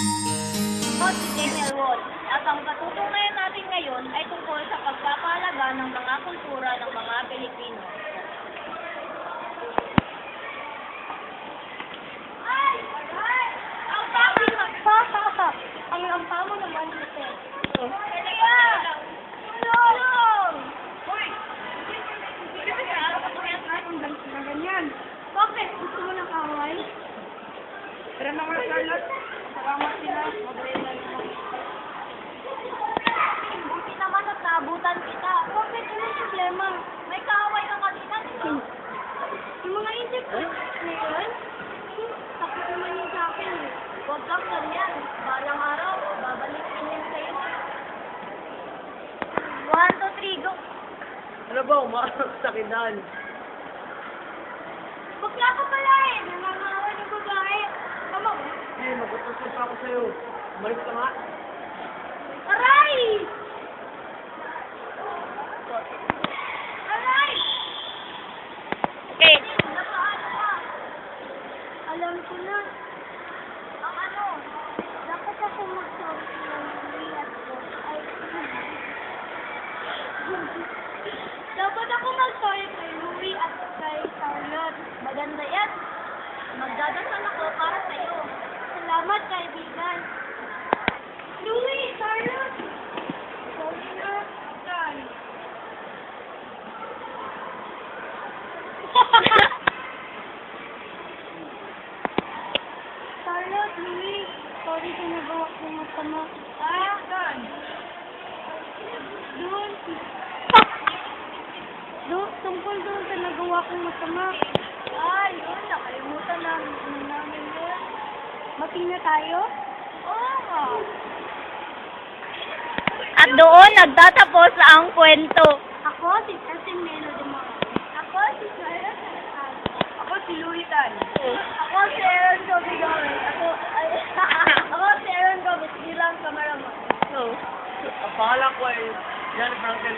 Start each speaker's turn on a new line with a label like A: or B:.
A: Ako si Daniel Wall. At ang patutungayan natin ngayon ay tungkol sa pagpapahalaga ng mga kultura ng mga Pilipino. Ay! Ang papi ang lampa mo naman ito. Halika! Tulong! Hoy!
B: Na ganyan.
A: Bakit?
B: Gusto mo ng away?
A: Pero naman, Charlotte. Salamat sila. Mabrela naman. Buti naman at naabutan kita.
B: Bakit? Ano yung problema?
A: May kaaway ka kanina, di ba?
B: Yung mga isip ko na yun, takot naman yun sa akin eh.
A: Huwag kang ganyan. Balang araw, babalikin yan sa'yo. 1, 2, 3, go!
C: Ano ba, umarap sa kinal?
B: Bakla ka pala eh. Nangangawan yung babae. Tama ba?
C: Eh, magpapasal pa ako sa'yo. Umalis ka nga.
B: Aray! Aray!
A: Okay.
B: Alam ko na.
A: Ang ano?
B: Dapat ako mag-sorry ng niyat ko ay dapat ako mag-sorry kay Louie at kay Charlotte.
A: Maganda yan. Magdadasal ako para sa'yo.
B: Salamat, kaibigan. Louie, Charlotte! Sorry na. Tan. Charlotte, Louie, sorry sa nagawa ko masama.
A: Tan.
B: Tungkol doon sa nagawa kong masama.
A: Ay, yun. Nakalimutan namin yun.
B: Mati na tayo?
A: Oo nga. At doon nagtatapos ang kwento.
B: Ako, si Justin Melody mo. Ako, si Charlotte Salazar.
A: Ako si Luitan. Ako si Aaron Gomez. Ako si Aaron Gomez bilang kameraman.
C: So, ang pangalan ko ay Jan Frankel.